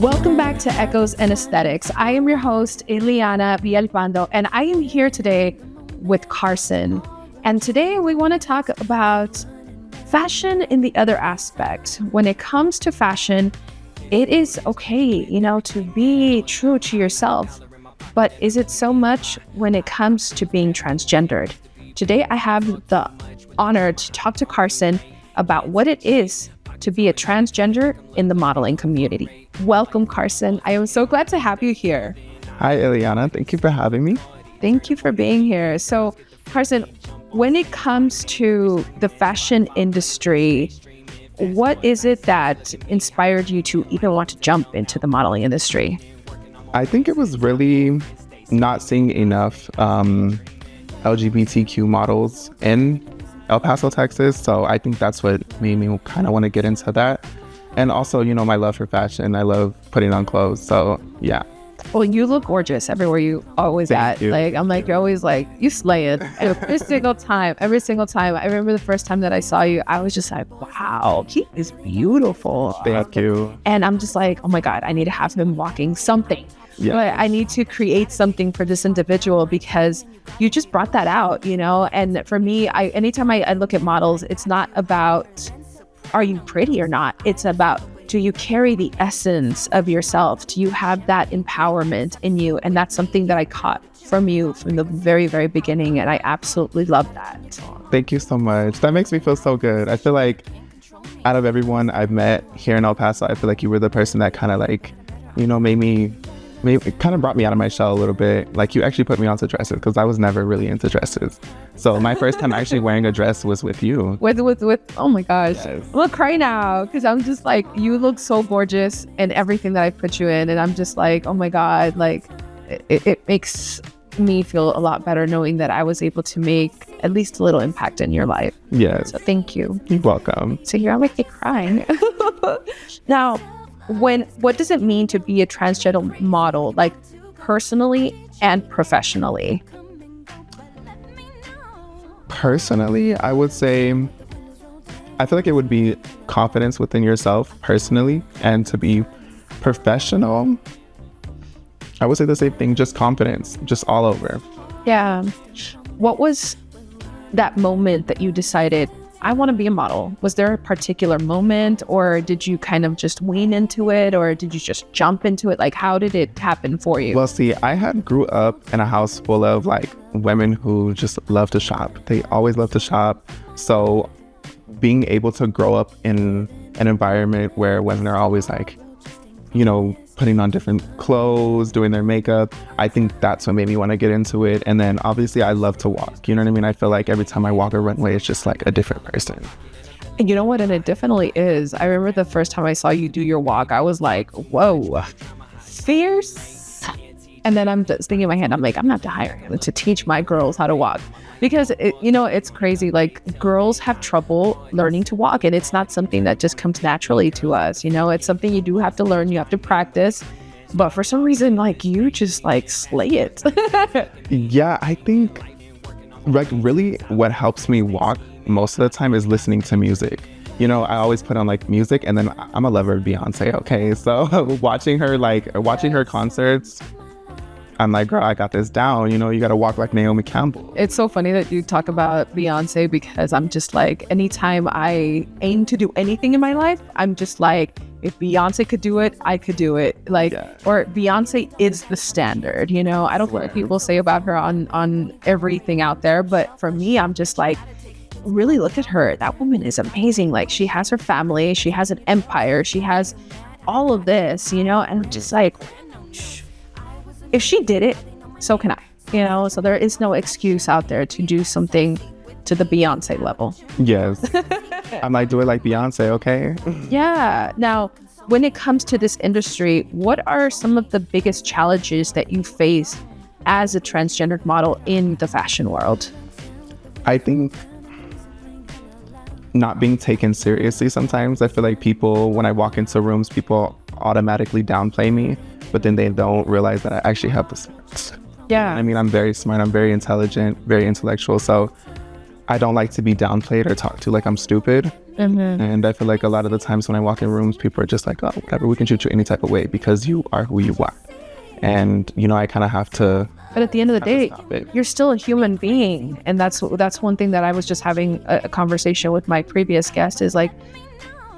Welcome back to Echoes and Aesthetics. I am your host, Ileana Villalpando, and I am here today with Carson. And today we want to talk about fashion in the other aspect. When it comes to fashion, it is okay, to be true to yourself. But is it so much when it comes to being transgendered? Today, I have the honor to talk to Carson about what it is to be a transgender in the modeling community. Welcome, Carson. I am so glad to have you here. Hi, Ileana. Thank you for having me. Thank you for being here. So, Carson, when it comes to the fashion industry, what is it that inspired you to even want to jump into the modeling industry? I think it was really not seeing enough LGBTQ models in El Paso, Texas. So I think that's what made me kind of want to get into that. And also, my love for fashion. I love putting on clothes. So yeah. Well, you look gorgeous everywhere you always Thank you. You're always you slay it every single time. I remember the first time that I saw you, I was just like, wow, he is beautiful. Thank you. And I'm just like, oh my God, I need to have him walking something. Yeah. But I need to create something for this individual because you just brought that out, And for me, anytime I look at models, it's not about, are you pretty or not? It's about, do you carry the essence of yourself? Do you have that empowerment in you? And that's something that I caught from you from the very, very beginning. And I absolutely love that. Thank you so much. That makes me feel so good. I feel like out of everyone I've met here in El Paso, I feel like you were the person that kind of it kind of brought me out of my shell a little bit. Like, you actually put me onto dresses because I was never really into dresses. So my first time actually wearing a dress was with you. With oh my gosh. Yes. I'm gonna cry now because I'm just like, you look so gorgeous in everything that I put you in. And I'm just like, oh my God, it makes me feel a lot better knowing that I was able to make at least a little impact in your life. Yes. So thank you. You're welcome. So you're making me crying. Now, what does it mean to be a transgender model, like personally and professionally? Personally, I would say, I feel like it would be confidence within yourself personally, and to be professional, I would say the same thing, just confidence, just all over. Yeah. What was that moment that you decided, I want to be a model? Was there a particular moment, or did you kind of just wean into it, or did you just jump into it? Like, how did it happen for you? Well, see, I had grew up in a house full of women who just love to shop. They always love to shop. So being able to grow up in an environment where women are always putting on different clothes, doing their makeup, I think that's what made me want to get into it. And then obviously I love to walk. You know what I mean? I feel like every time I walk a runway, it's just like a different person. And you know what? And it definitely is. I remember the first time I saw you do your walk, I was like, whoa, fierce. And then I'm just thinking in my head, I'm like, I'm going to have to hire him to teach my girls how to walk. Because, it's crazy. Like, girls have trouble learning to walk, and it's not something that just comes naturally to us. It's something you do have to learn. You have to practice. But for some reason, you just slay it. Yeah, I think really what helps me walk most of the time is listening to music. I always put on music, and then I'm a lover of Beyonce. Okay, so watching her concerts, I'm like, girl, I got this down. You got to walk like Naomi Campbell. It's so funny that you talk about Beyonce, because I'm just like, anytime I aim to do anything in my life, I'm just like, if Beyonce could do it, I could do it. Or Beyonce is the standard, I don't know what people say about her on everything out there. But for me, I'm just like, really look at her. That woman is amazing. She has her family. She has an empire. She has all of this, and I'm just like, if she did it, so can I, so there is no excuse out there to do something to the Beyonce level. Yes. I'm like, do it like Beyonce, okay? Yeah. Now, when it comes to this industry, what are some of the biggest challenges that you face as a transgendered model in the fashion world? I think not being taken seriously sometimes. I feel like when I walk into rooms, people automatically downplay me, but then they don't realize that I actually have the smarts. Yeah. I mean, I'm very smart, I'm very intelligent, very intellectual. So I don't like to be downplayed or talked to like I'm stupid. And I feel like a lot of the times when I walk in rooms, people are just like, oh, whatever, we can treat you any type of way because you are who you are. And, you know, I kind of have to. But at the end of the day, you're still a human being. And that's one thing that I was just having a conversation with my previous guest is like,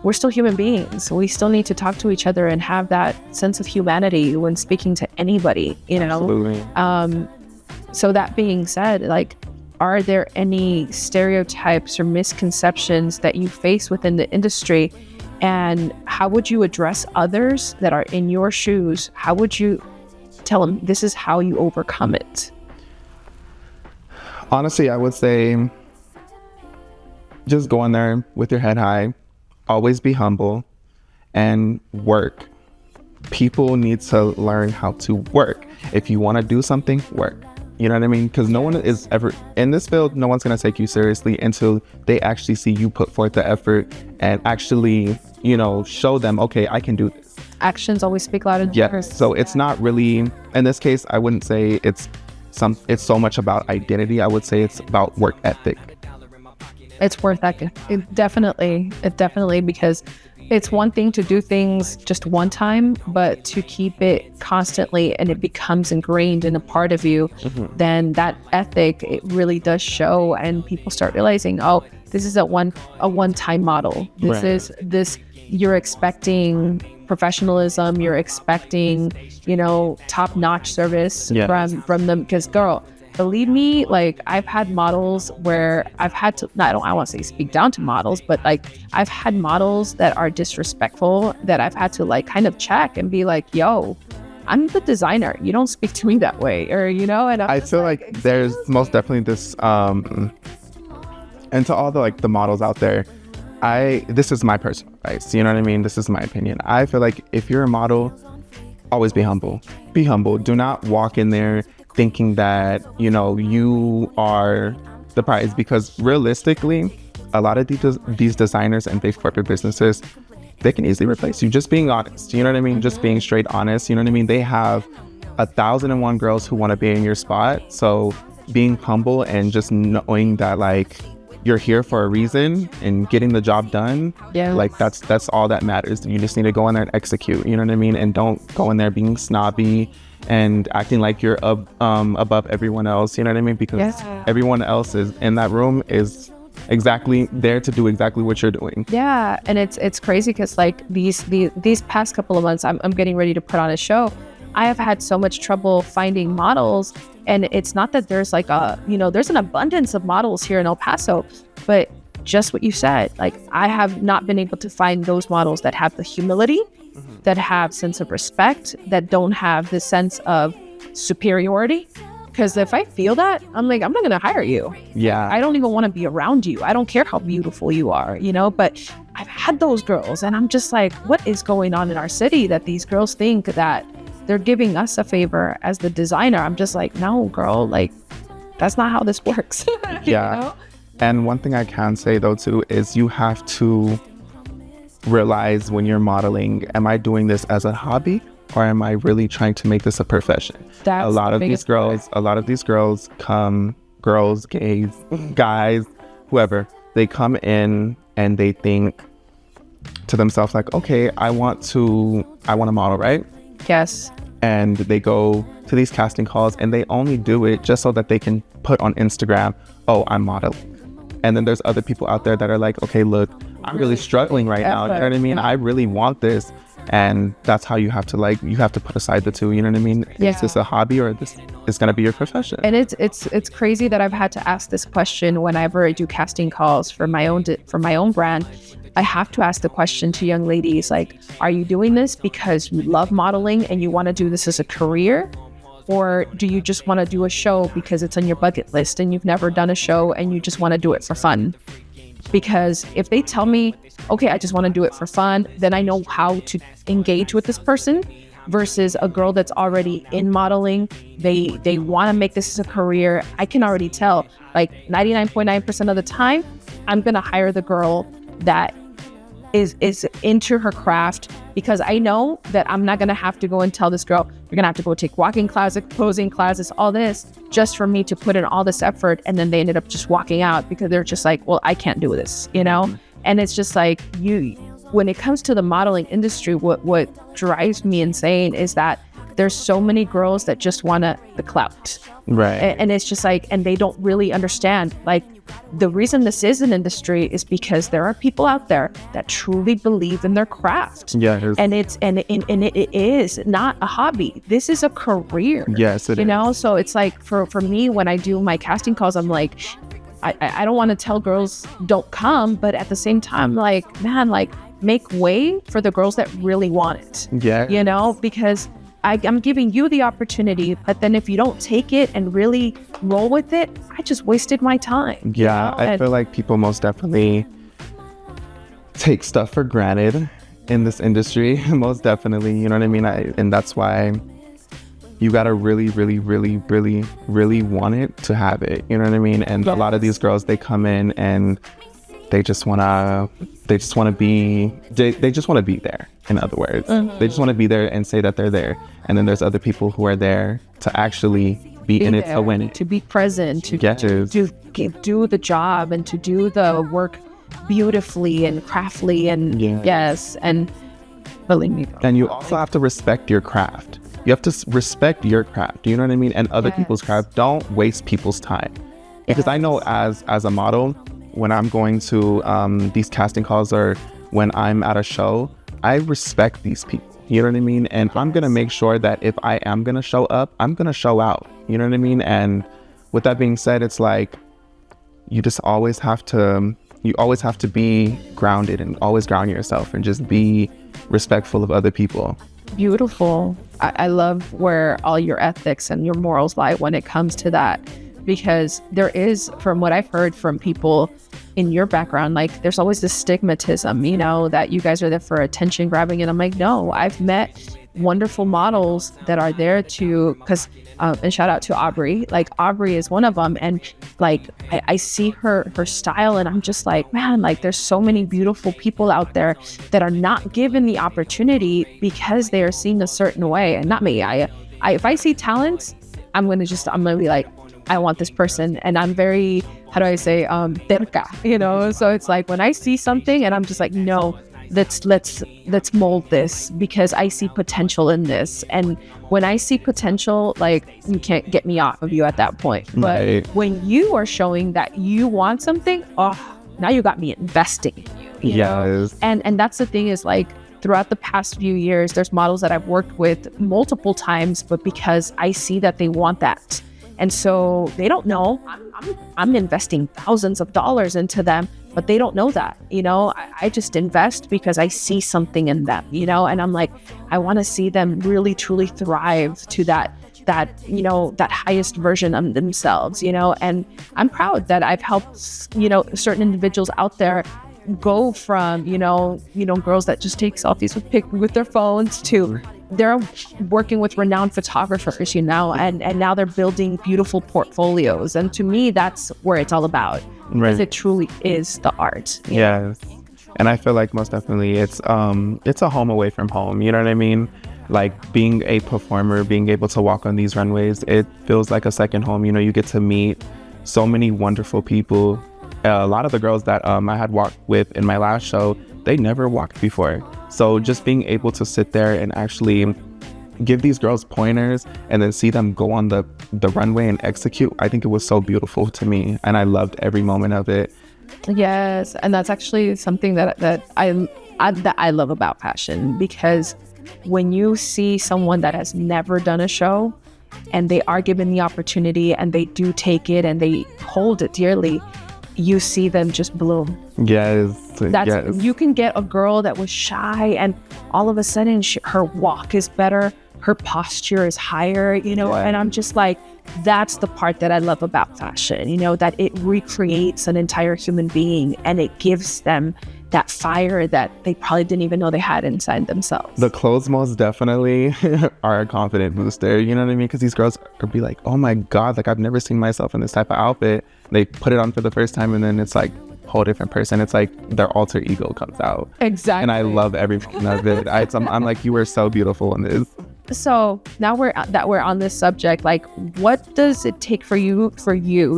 we're still human beings. We still need to talk to each other and have that sense of humanity when speaking to anybody, you know? Absolutely. So that being said, like, are there any stereotypes or misconceptions that you face within the industry? And how would you address others that are in your shoes? How would you tell them this is how you overcome it? Honestly, I would say just go in there with your head high, always be humble, and work. People need to learn how to work. If you want to do something, work. You know what I mean? Because no one is ever in this field, no one's going to take you seriously until they actually see you put forth the effort and actually, you know, show them, okay, I can do this. Actions always speak louder than words. So it's not really, in this case, I wouldn't say it's so much about identity. I would say it's about work ethic. It's worth that. It definitely, because it's one thing to do things just one time, but to keep it constantly and it becomes ingrained in a part of you, then that ethic, it really does show, and people start realizing, oh, this is a one-time model. This you're expecting professionalism, you're expecting, you know, top-notch service from them, because girl, believe me, like I've had models where I've had to, I want to say speak down to models, but like I've had models that are disrespectful that I've had to like kind of check and be like, yo, I'm the designer. You don't speak to me that way, or, you know, and I feel like there's most definitely this, and to all the like the models out there, this is my personal advice. You know what I mean? This is my opinion. I feel like if you're a model, always be humble. Be humble. Do not walk in there thinking that, you know, you are the prize, because realistically, a lot of these designers and big corporate businesses, they can easily replace you. Just being honest, you know what I mean? Just being straight honest, you know what I mean? They have 1,001 girls who want to be in your spot. So being humble and just knowing that like you're here for a reason and getting the job done, like that's all that matters. You just need to go in there and execute, you know what I mean? And don't go in there being snobby and acting like you're above everyone else, you know what I mean? Because everyone else is in that room is exactly there to do exactly what you're doing. Yeah, and it's crazy because like these past couple of months, I'm getting ready to put on a show. I have had so much trouble finding models, and it's not that there's like there's an abundance of models here in El Paso, but just what you said, like I have not been able to find those models that have the humility, that have sense of respect, that don't have the sense of superiority. Because if I feel that, I'm like, I'm not going to hire you. Yeah. I don't even want to be around you. I don't care how beautiful you are, you know, but I've had those girls and I'm just like, what is going on in our city that these girls think that they're giving us a favor as the designer? I'm just like, no, girl, like, that's not how this works. Yeah. You know? And one thing I can say though, too, is you have to realize when you're modeling, am I doing this as a hobby or am I really trying to make this a profession? That's a lot of these girls come, girls, gays, guys, whoever, they come in and they think to themselves like, okay, I want to model, right? Yes. And they go to these casting calls and they only do it just so that they can put on Instagram, oh, I'm modeling. And then there's other people out there that are like, okay, look, I'm really struggling right now. You know what I mean? I really want this. And that's how you have to put aside the two. You know what I mean? Yeah. Is this a hobby or this is going to be your profession? And it's crazy that I've had to ask this question whenever I do casting calls for my own brand. I have to ask the question to young ladies, like, are you doing this because you love modeling and you want to do this as a career? Or do you just want to do a show because it's on your bucket list and you've never done a show and you just want to do it for fun? Because if they tell me, okay, I just want to do it for fun, then I know how to engage with this person, versus a girl that's already in modeling. They want to make this as a career. I can already tell, like 99.9% of the time, I'm going to hire the girl that is into her craft, because I know that I'm not going to have to go and tell this girl, you're going to have to go take walking classes, posing classes, all this, just for me to put in all this effort. And then they ended up just walking out because they're just like, well, I can't do this, you know? And it's just like, when it comes to the modeling industry, what drives me insane is that there's so many girls that just want the clout. Right. And it's just like, and they don't really understand, like, the reason this is an industry is because there are people out there that truly believe in their craft. Yeah. And it is not a hobby. This is a career. Yes, it is. You know, so it's like for me, when I do my casting calls, I'm like, I don't want to tell girls don't come, but at the same time, like, man, like, make way for the girls that really want it. Yeah. You know, because I'm giving you the opportunity, but then if you don't take it and really roll with it, I just wasted my time. Yeah, you know? I feel like people most definitely take stuff for granted in this industry. Most definitely, you know what I mean? And that's why you gotta really, really, really, really, really want it to have it. You know what I mean? And a lot of these girls, they come in and they just wanna be there. In other words, they just want to be there and say that they're there. And then there's other people who are there to actually be in it to win it, to be present, to do the job and to do the work beautifully and craftily and yes, and believe me. And you also have to respect your craft. You have to respect your craft. You know what I mean? And other people's craft. Don't waste people's time. Because I know as a model, when I'm going to these casting calls or when I'm at a show, I respect these people. You know what I mean? And I'm going to make sure that if I am going to show up, I'm going to show out. You know what I mean? And with that being said, it's like, you always have to be grounded and always ground yourself and just be respectful of other people. Beautiful. I love where all your ethics and your morals lie when it comes to that. Because there is, from what I've heard from people in your background, like, there's always this stigmatism, you know, that you guys are there for attention grabbing. And I'm like, no, I've met wonderful models that are there because, and shout out to Aubrey, like, Aubrey is one of them. And like, I see her style and I'm just like, man, like, there's so many beautiful people out there that are not given the opportunity because they are seen a certain way. And not me. If I see talents, I'm going to be like, I want this person. And I'm very, how do I say, terca, you know? So it's like, when I see something and I'm just like, no, let's mold this because I see potential in this. And when I see potential, like, you can't get me off of you at that point. But when you are showing that you want something, now you got me investing in you know? And that's the thing is, like, throughout the past few years, there's models that I've worked with multiple times, but because I see that they want that. And so they don't know I'm investing thousands of dollars into them, but they don't know that, you know. I just invest because I see something in them, you know, and I'm like, I want to see them really truly thrive to that, you know, that highest version of themselves, you know. And I'm proud that I've helped, you know, certain individuals out there go from, you know, girls that just take selfies with their phones to they're working with renowned photographers, you know, and now they're building beautiful portfolios. And to me, that's where it's all about. Because it truly is the art. Yes. And I feel like most definitely it's a home away from home. You know what I mean? Like, being a performer, being able to walk on these runways, it feels like a second home. You know, you get to meet so many wonderful people. A lot of the girls that I had walked with in my last show, they never walked before. So just being able to sit there and actually give these girls pointers and then see them go on the runway and execute, I think it was so beautiful to me. And I loved every moment of it. Yes. And that's actually something that I love about fashion, because when you see someone that has never done a show and they are given the opportunity and they do take it and they hold it dearly, you see them just bloom. Yes. You can get a girl that was shy and all of a sudden her walk is better, her posture is higher, you know, and I'm just like, that's the part that I love about fashion, you know, that it recreates an entire human being and it gives them that fire that they probably didn't even know they had inside themselves. The clothes most definitely are a confident booster, you know what I mean? Because these girls could be like, oh my God, like, I've never seen myself in this type of outfit. They put it on for the first time and then it's like, whole different person. It's like their alter ego comes out. Exactly. And I love every minute of it. I'm like, you were so beautiful in this. So now we're on this subject, like, what does it take for you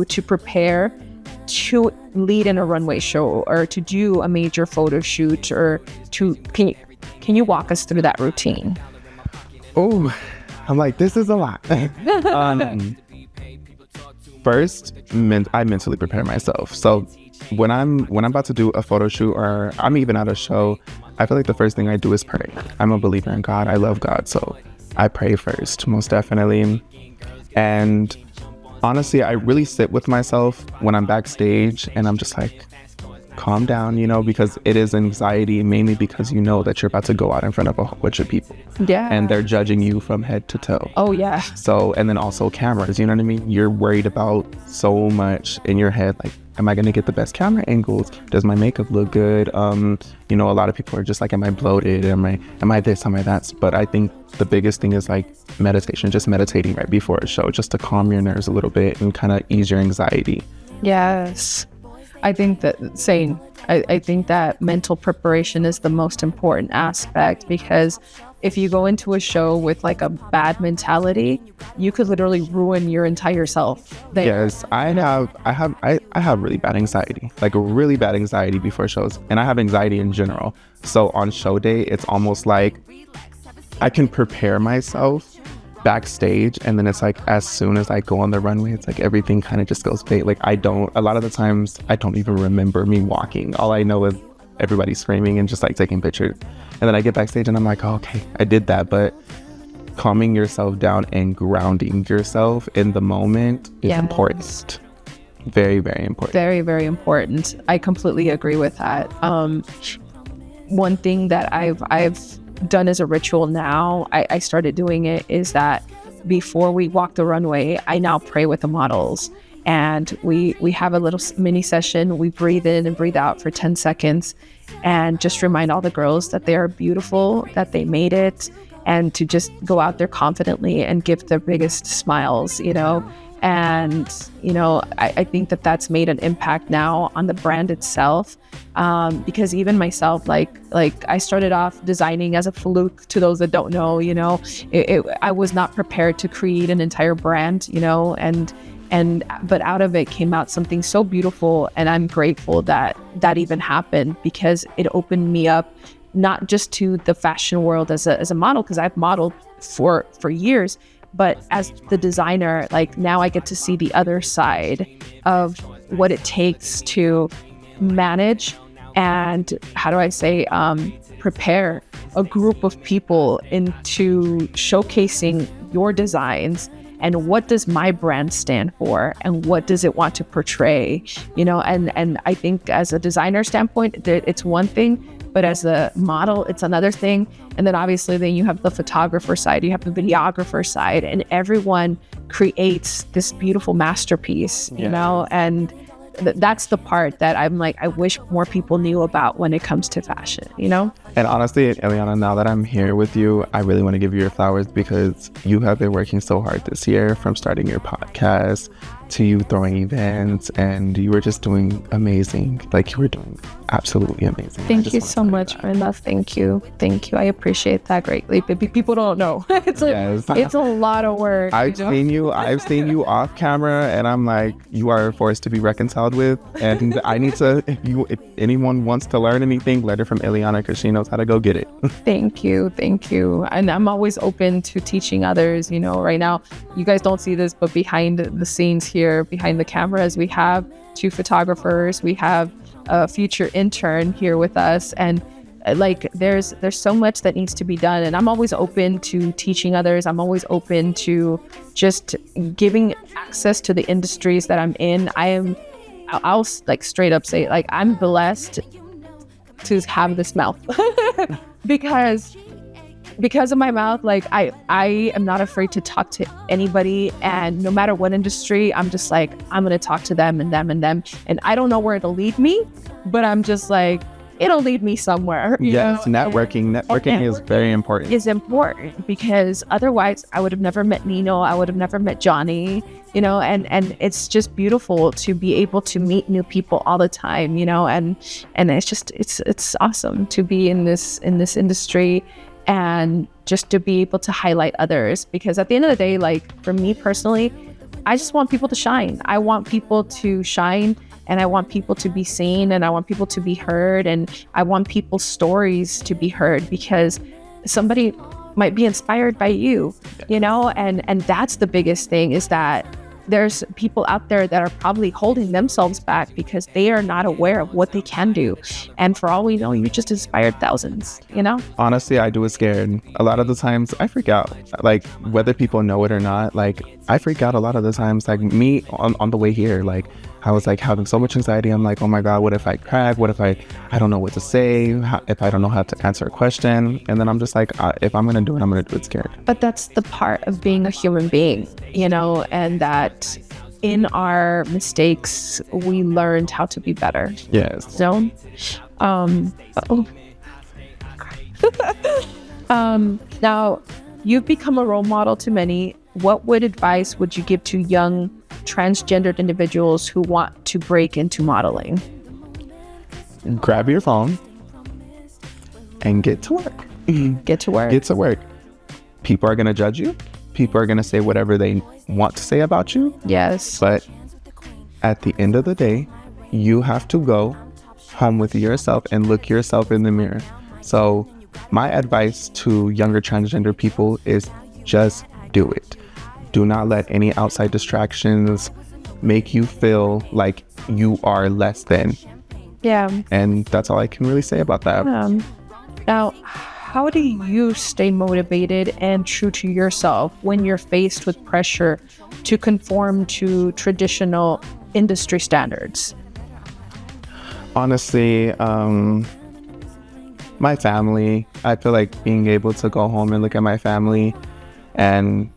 to prepare to lead in a runway show or to do a major photo shoot, or can you walk us through that routine? Oh, I'm like, this is a lot. First, I mentally prepare myself. So when I'm about to do a photo shoot, or I'm even at a show, I feel like the first thing I do is pray. I'm a believer in God. I love God. So I pray first, most definitely. And honestly, I really sit with myself when I'm backstage, and I'm just like, calm down, because it is anxiety, mainly because you know that you're about to go out in front of a whole bunch of people. Yeah. And they're judging you from head to toe. Oh, yeah. So, and then also cameras, you know what I mean? You're worried about so much in your head, like, am I going to get the best camera angles? Does my makeup look good? A lot of people are just like, am I bloated? Am I this? Am I that? But I think the biggest thing is like meditation, just meditating right before a show, just to calm your nerves a little bit and kind of ease your anxiety. Yes. I think that I think that mental preparation is the most important aspect, because if you go into a show with like a bad mentality, you could literally ruin your entire self. Yes, I have really bad anxiety, like a really bad anxiety before shows, and I have anxiety in general. So on show day, it's almost like I can prepare myself backstage, and then it's like as soon as I go on the runway, it's like everything kind of just goes fade. Like a lot of the times I don't even remember me walking. All I know is everybody screaming and just like taking pictures, and then I get backstage and I'm like, oh, okay, I did that. But calming yourself down and grounding yourself in the moment is important. Very, very important. Very, very important. I completely agree with that. One thing that I've done as a ritual now, I started doing it, is that before we walk the runway, I now pray with the models, and we have a little mini session. We breathe in and breathe out for 10 seconds and just remind all the girls that they are beautiful, that they made it, and to just go out there confidently and give the biggest smiles, And, I think that that's made an impact now on the brand itself, because even myself, like I started off designing as a fluke. To those that don't know, I was not prepared to create an entire brand, but out of it came out something so beautiful. And I'm grateful that even happened, because it opened me up not just to the fashion world as a model, because I've modeled for years, but as the designer, like now I get to see the other side of what it takes to manage and prepare a group of people into showcasing your designs, and what does my brand stand for, and what does it want to portray, and I think as a designer standpoint, it's one thing, but as a model, it's another thing. And then obviously then you have the photographer side, you have the videographer side, and everyone creates this beautiful masterpiece, and that's the part that I'm like, I wish more people knew about when it comes to fashion, And honestly, Eliana, now that I'm here with you, I really want to give you your flowers, because you have been working so hard this year, from starting your podcast to you throwing events, and you were just doing amazing. Like, you were doing absolutely amazing. Thank you so much, my love. Thank you. I appreciate that greatly. But people don't know. It's a lot of work. I've seen you off camera, and I'm like, you are a force to be reconciled with. And I need to, if anyone wants to learn anything, learn it from Eliana, because she knows how to go get it. Thank you. And I'm always open to teaching others. Right now, you guys don't see this, but behind the scenes here, behind the cameras, we have 2 photographers. We have a future intern here with us, and like there's so much that needs to be done, and I'm always open to teaching others. I'm always open to just giving access to the industries that I'm in. I'll like straight up say, like, I'm blessed to have this mouth because of my mouth. Like I am not afraid to talk to anybody, and no matter what industry, I'm just like, I'm gonna talk to them and them and them, and I don't know where it'll lead me, but I'm just like, it'll lead me somewhere. Yes, networking is very important. Is important because otherwise I would have never met Nino. I would have never met Johnny, and it's just beautiful to be able to meet new people all the time, and it's just, it's awesome to be in this industry and just to be able to highlight others, because at the end of the day, like for me personally, I just want people to shine. I want people to shine, and I want people to be seen, and I want people to be heard, and I want people's stories to be heard, because somebody might be inspired by you, and that's the biggest thing, is that there's people out there that are probably holding themselves back because they are not aware of what they can do. And for all we know, you just inspired thousands, Honestly, I do it scared. A lot of the times I freak out, like whether people know it or not. Like I freak out a lot of the times, like me on the way here, like I was like having so much anxiety. I'm like, oh my God, what if I crack? What if I don't know what to say? If I don't know how to answer a question? And then I'm just like, if I'm going to do it, I'm going to do it scared. But that's the part of being a human being, and that in our mistakes, we learned how to be better. Yes. So, now you've become a role model to many. What advice would you give to young transgendered individuals who want to break into modeling? Grab your phone and get to work. Get to work. Get to work. People are going to judge you. People are going to say whatever they want to say about you. Yes. But at the end of the day, you have to go home with yourself and look yourself in the mirror. So my advice to younger transgender people is just do it. Do not let any outside distractions make you feel like you are less than. Yeah. And that's all I can really say about that. Now, how do you stay motivated and true to yourself when you're faced with pressure to conform to traditional industry standards? Honestly, my family, I feel like being able to go home and look at my family and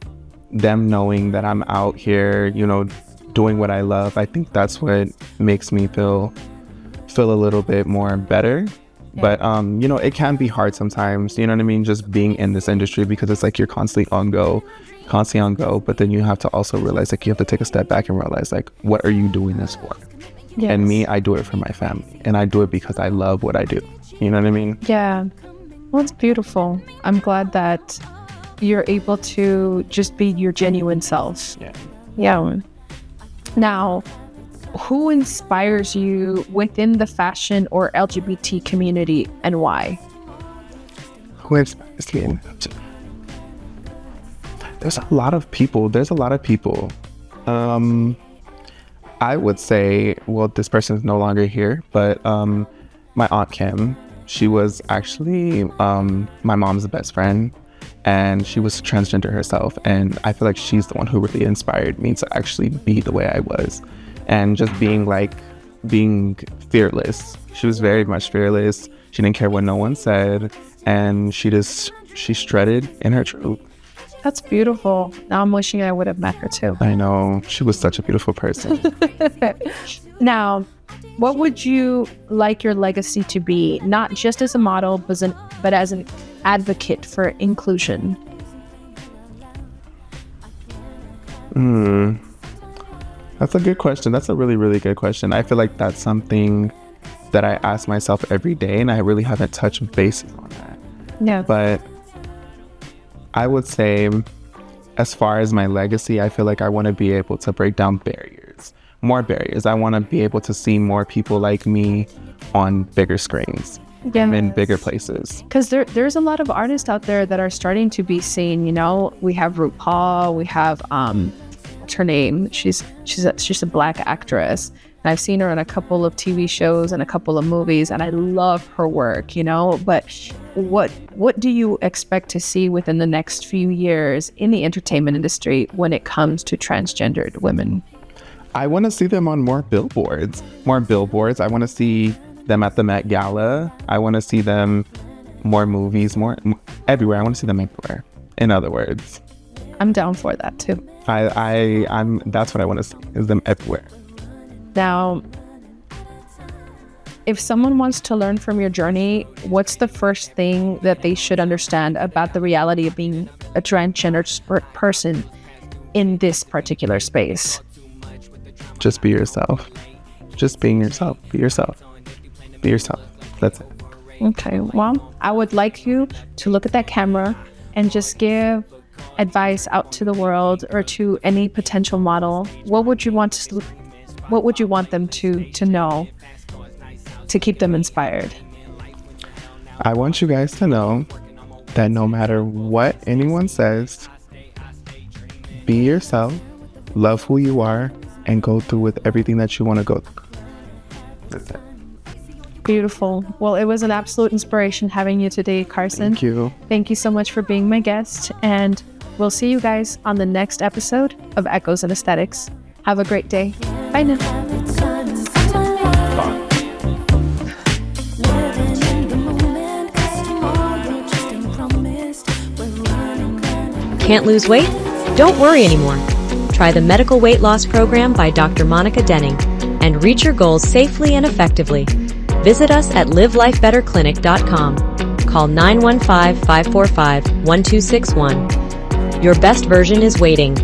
them knowing that I'm out here, doing what I love, I think that's what makes me feel a little bit more better. Yeah. But, it can be hard sometimes, you know what I mean? Just being in this industry, because it's like you're constantly on go. But then you have to also realize, like, you have to take a step back and realize, like, what are you doing this for? Yes. And me, I do it for my family, and I do it because I love what I do. You know what I mean? Yeah. Well, it's beautiful. I'm glad that you're able to just be your genuine self. Yeah. Now, who inspires you within the fashion or LGBT community, and why? Who inspires me? There's a lot of people. I would say, well, this person is no longer here, but my Aunt Kim, she was actually my mom's best friend. And she was transgender herself. And I feel like she's the one who really inspired me to actually be the way I was. And just being fearless. She was very much fearless. She didn't care what no one said. And she strutted in her truth. That's beautiful. Now I'm wishing I would have met her too. I know. She was such a beautiful person. Now, what would you like your legacy to be? Not just as a model, but as an advocate for inclusion. That's a good question. That's a really, really good question. I feel like that's something that I ask myself every day, and I really haven't touched bases on that. Yeah. But I would say, as far as my legacy, I feel like I want to be able to break down more barriers. I want to be able to see more people like me on bigger screens. Yeah. In bigger places. Because there's a lot of artists out there that are starting to be seen. We have RuPaul, we have what's her name? She's a Black actress. And I've seen her in a couple of TV shows and a couple of movies, and I love her work, But what do you expect to see within the next few years in the entertainment industry when it comes to transgendered women? I want to see them on more billboards. I want to see them at the Met Gala. I want to see them more movies, more everywhere. I want to see them everywhere. In other words, I'm down for that too. I'm that's what I want to see, is them everywhere. Now, if someone wants to learn from your journey, what's the first thing that they should understand about the reality of being a transgender person in this particular space? Just be yourself. Just being yourself. Be yourself. Be yourself. That's it. Okay, well, I would like you to look at that camera and just give advice out to the world or to any potential model. What would you want them to know to keep them inspired? I want you guys to know that no matter what anyone says, be yourself, love who you are, and go through with everything that you want to go through. That's it. Beautiful. Well, it was an absolute inspiration having you today, Carson. Thank you. Thank you so much for being my guest, and we'll see you guys on the next episode of Echoes and Aesthetics. Have a great day. Bye now. Can't lose weight? Don't worry anymore. Try the Medical Weight Loss Program by Dr. Monica Denning and reach your goals safely and effectively. Visit us at livelifebetterclinic.com. Call 915-545-1261. Your best version is waiting.